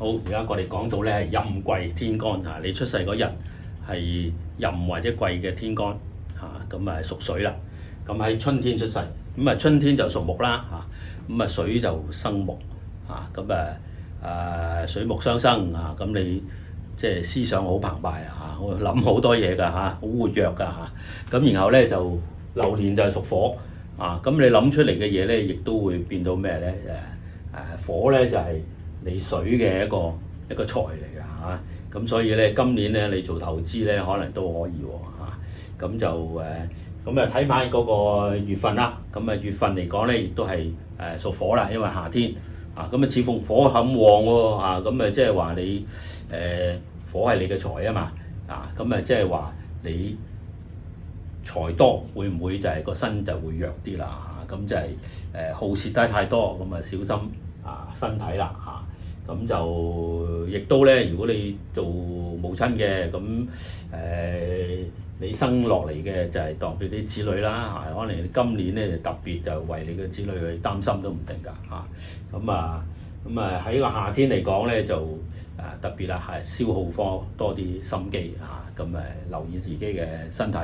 好，而家我哋講到咧係壬癸天干嚇，你出世嗰日係壬或者癸嘅天干嚇，咁啊屬水啦。咁喺春天出世，咁啊春天就屬木啦嚇，咁啊水就生木嚇，咁水木相生啊，咁你即係思想好澎湃啊嚇，諗好多嘢㗎嚇，好活躍㗎嚇。咁然後咧就流年就係屬火啊，咁你諗出嚟嘅嘢咧，亦都會變到咩咧？火咧就係你水嘅一個財嚟㗎嚇，咁所以咧今年咧你做投資咧可能都可以喎嚇，咁就咁啊睇埋嗰個月份啦，咁啊月份嚟講咧亦都係屬火啦，因為夏天啊，咁啊似逢火很旺喎啊，咁啊即係話你火係你嘅財啊嘛啊，咁啊即係話你財多會唔會就係個身就會弱啲啦嚇，咁就係耗蝕得太多，咁啊小心身體啦嚇，咁就亦都咧，如果你做母親嘅咁你生落嚟嘅就係代表啲子女啦嚇，可能你今年咧就特別就為你嘅子女去擔心都唔定㗎嚇，咁喺個夏天嚟講咧就特別啦係消耗科多啲心機嚇，咁留意自己嘅身體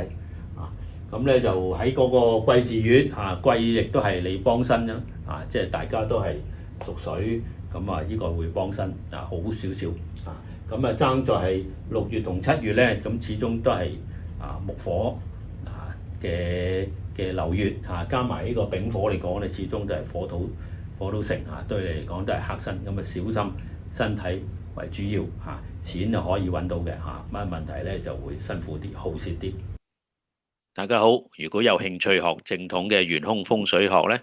啊，咁咧就喺嗰個癸巳月嚇，癸亦都係你幫身啦啊，即係大家都係屬水，咁啊呢個會幫身好少少啊，咁爭在係6月同7月咧，咁始終都係木火嘅流月加埋呢個丙火嚟講咧，始終都係火土盛對你嚟講都係克身，咁小心身體為主要錢就可以揾到嘅乜問題咧就會辛苦啲，耗蝕啲。大家好，如果有興趣學正統嘅玄空風水學咧，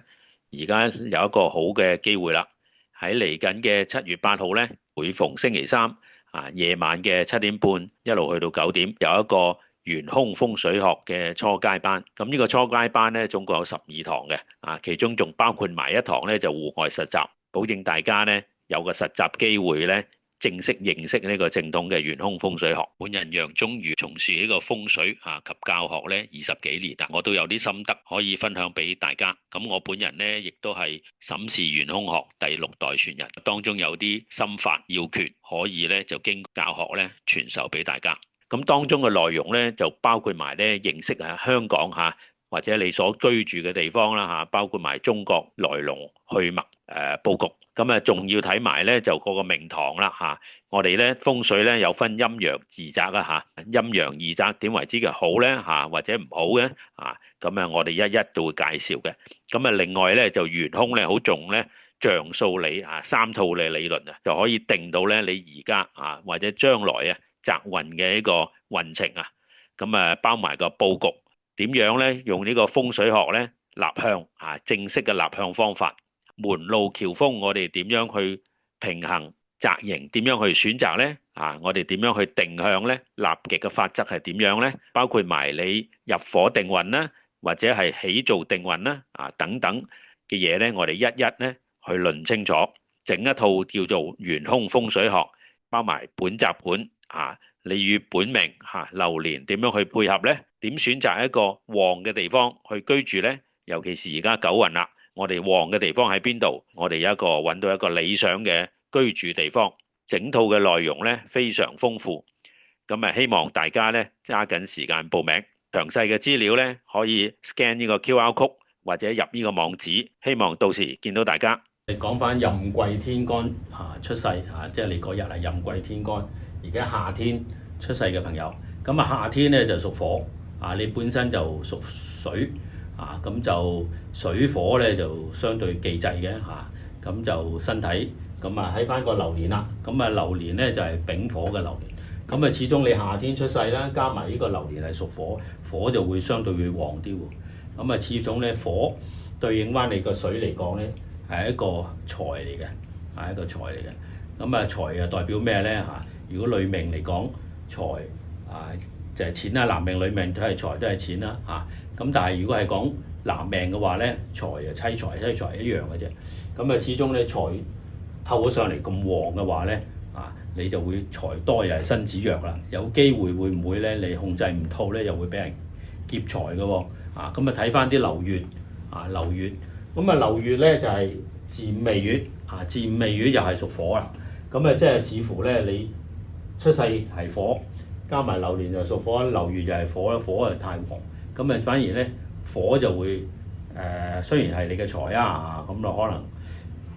而家有一個好嘅機會啦。喺嚟緊嘅7月8號咧，每逢星期三夜晚嘅7點半一路去到9點，有一個玄空風水學嘅初階班。咁呢個初階班咧，總共有12堂嘅其中仲包括埋一堂咧就戶外實習，保證大家咧有個實習機會咧，正式認識呢個正統嘅玄空風水學。本人楊宗儒從事呢個風水及教學咧20幾年啦，我都有啲心得可以分享俾大家。咁我本人咧亦都係沈氏玄空學第6代傳人，當中有啲心法要訣可以咧就經教學咧傳授俾大家。咁當中嘅內容咧就包括埋咧認識香港或者你所居住嘅地方啦包括埋中國來龍去脈佈局。咁仲要睇埋咧就嗰個明堂啦我哋咧風水咧有分陰陽二宅陰陽二宅點為之嘅好咧或者唔好嘅咁我哋一一都會介紹嘅。咁另外咧就玄空咧好重咧象數理3套嘅理論就可以定到咧你而家或者將來宅運嘅一個運程咁包埋個佈局點樣咧用呢個風水學咧立向正式嘅立向方法。門路橋風，我哋點樣去平衡宅型？點樣去選擇呢？我哋點樣去定向呢？立極嘅法則係點樣呢？包括埋你入伙定運啦，或者係起造定運啦，等等嘅嘢呢，我哋一一呢去論清楚，整一套叫做玄空風水學，包埋本集盤你與本命流年點樣去配合呢？點選擇一個旺嘅地方去居住呢？尤其是而家九運啦。我哋旺嘅地方喺邊度？我哋有一個揾到一個理想嘅居住地方，整套嘅內容咧非常豐富。咁希望大家咧揸緊時間報名，詳細嘅資料咧可以 scan 呢個 QR code 或者入呢個網址。希望到時見到大家。你講翻壬癸天干出世即係你嗰日係壬癸天干，而家夏天出世嘅朋友，咁夏天咧就屬火你本身就屬水。咁就水火咧就相對忌滯嘅咁就身體咁喺翻個流年啦，咁流年咧就係丙火嘅流年，咁始終你夏天出世啦，加埋呢個流年係屬火，火就會相對會旺啲喎，咁始終咧火對應翻你個水嚟講咧係一個財嚟嘅，係一個財嚟嘅，咁財代表咩咧如果女命嚟講財就係錢啦，男命女命都係財都係錢啦咁但係如果係講男命嘅話咧，財妻財一樣嘅啫。咁始終咧財透咗上嚟咁旺嘅話咧，你就會財多又係身子弱啦。有機會會唔會咧你控制唔到咧，又會俾人劫財嘅喎。咁睇翻啲流月流月，咁流月咧就係巳午未月巳午未月又係屬火啦。咁即係似乎咧你出世係火，加埋流年就屬火，流月就係火，火係太旺，咁反而咧火就會雖然係你嘅財啊，咁可能，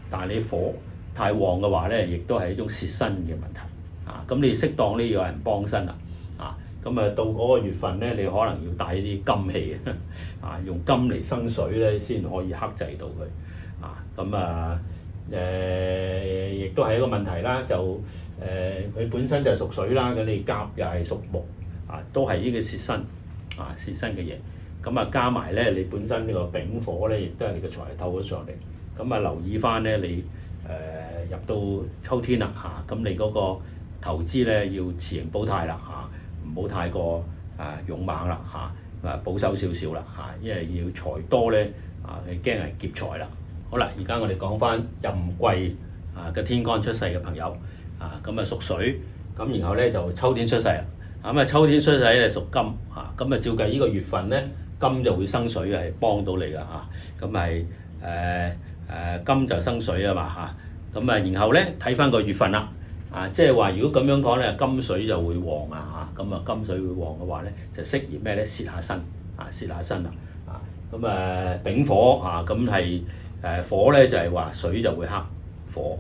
但係你火太旺嘅話咧，亦都係一種蝕身嘅問題啊！咁你適當呢有人幫身啦啊！咁到嗰個月份咧，你可能要帶啲金器啊，用金嚟生水咧，先可以克制到佢啊！亦都係一個問題啦，就佢本身就屬水啦，咁你甲又係屬木啊，都係呢個蝕身啊，蝕身嘅嘢。咁加埋咧，你本身呢個丙火咧，亦都係你嘅財透咗上嚟。咁留意翻咧，你入到秋天啦嚇，咁你嗰個投資咧要持盈保泰啦嚇，唔好太過勇猛啦嚇，保守少少啦嚇，因為要財多咧你驚係劫財啦。好啦，而家我哋講翻壬癸嘅天干出世嘅朋友咁屬水，咁然後咧就秋天出世啦。咁秋天出世咧屬金嚇，咁照計呢個月份咧金就會生水係幫到你噶嚇，咁金就生水啊嘛嚇，然後咧睇翻個月份啦即係話如果咁樣講咧，金水就會旺嚇，咁金水會旺嘅話咧就適宜咩咧蝕下身蝕下身啦丙火咁係火咧就係話水就會克火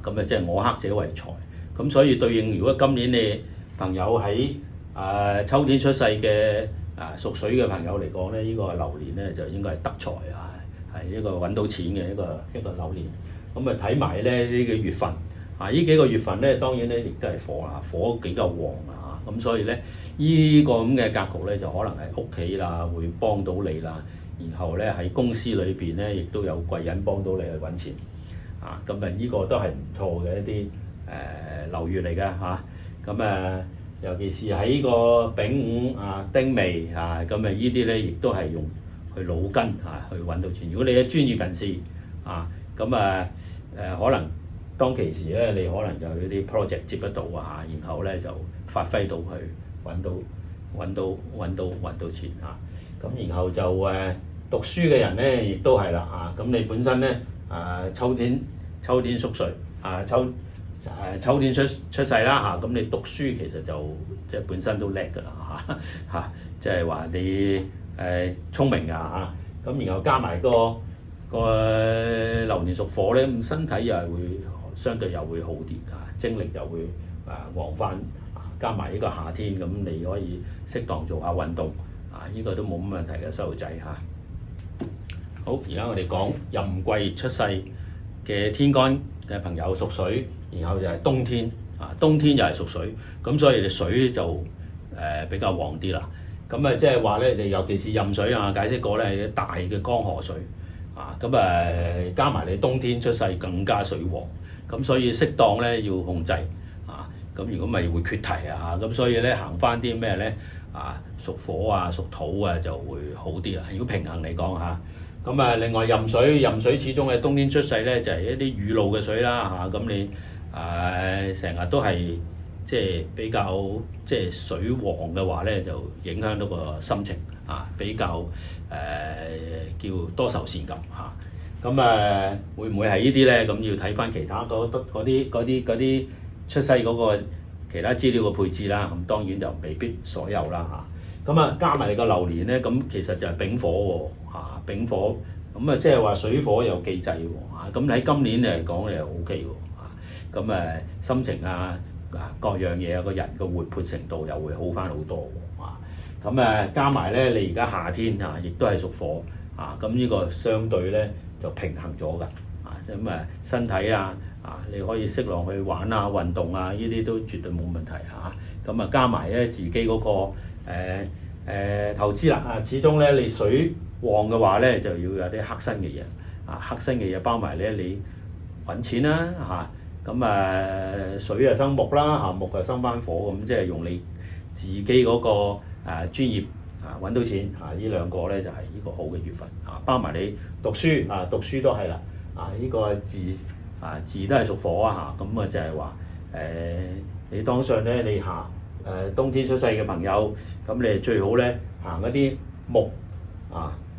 咁即係我克者為財，咁所以對應如果今年你朋友喺秋天出世嘅屬水嘅朋友嚟講咧，呢個流年咧就應該係得財係一個揾到錢嘅一個流年。咁睇埋咧呢個月份呢幾個月份咧，當然咧亦都係火火比較旺咁所以咧呢個咁嘅格局咧就可能係屋企啦會幫到你啦，然後咧喺公司裏邊咧亦都有貴人幫到你去揾錢咁呢個都係唔錯嘅一啲流月嚟㗎尤其是喺呢個丙午丁未咁呢啲咧亦都係用去腦筋去揾到錢。如果你係專業人士可能當其時咧，你可能就有啲 project 接得到然後咧就發揮到去揾到錢咁然後就讀書嘅人咧，亦都係啦咁你本身咧秋天屬水秋天出世啦咁你讀書其實就即係本身都叻㗎啦即係話你聰明咁然後加埋個流年屬火咧，咁身體又係會相對又會好啲精力又會旺翻加埋呢個夏天咁，你可以適當做下運動呢個都冇乜問題嘅細路仔好，而家我哋講壬癸出世嘅天干嘅朋友屬水，然後就係冬天冬天又係屬水，咁所以你水就比較旺啲啦。咁即係話咧，你尤其是壬水解釋過咧係大嘅江河水加埋你冬天出世更加水旺，咁所以適當咧要控制咁如果咪會缺堤咁所以咧行翻啲咩咧屬火屬土就會好啲啦。如果平衡嚟講咁另外壬水始終係冬天出世咧，就係一啲雨露嘅水啦咁你成日都係即係比較即係水旺嘅話咧，就影響到個心情比較叫多愁善感咁會唔會係呢啲咧？咁要睇翻其他嗰啲出世嗰個其他資料嘅配置啦。咁當然就未必所有啦咁加埋你個流年咧，咁其實就係丙火丙火咁即係話水火有忌制咁喺今年嚟講你係 O K 咁心情各樣嘢個人嘅活潑程度又會好翻好多咁加埋咧，你而家夏天亦都係屬火咁呢個相對咧就平衡咗㗎咁身體你可以適量去玩運動呢啲都絕對冇問題咁加埋咧自己嗰個投資啦始終咧你水旺嘅話咧就要有啲克身嘅嘢克身嘅嘢包埋咧你揾錢啦咁水生木啦木生翻火咁，即係用你自己嗰個專業揾到錢呢兩個咧就係呢個好嘅月份包埋你讀書讀書都係啦呢個字都係屬火咁就係話你當上咧你冬天出世嘅朋友，咁你最好咧行一啲木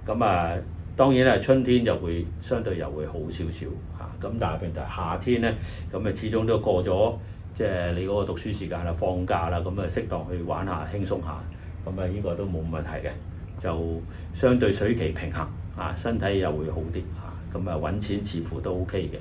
咁當然咧春天就會相對又會好少少咁但係問題夏天咧，咁啊始終都過咗即係你嗰個讀書時間啦、放假啦，咁啊適當去玩下、輕鬆下，咁啊呢個都冇問題嘅，就相對水期平衡啊，身體又會好啲啊，咁啊揾錢似乎都 OK 嘅。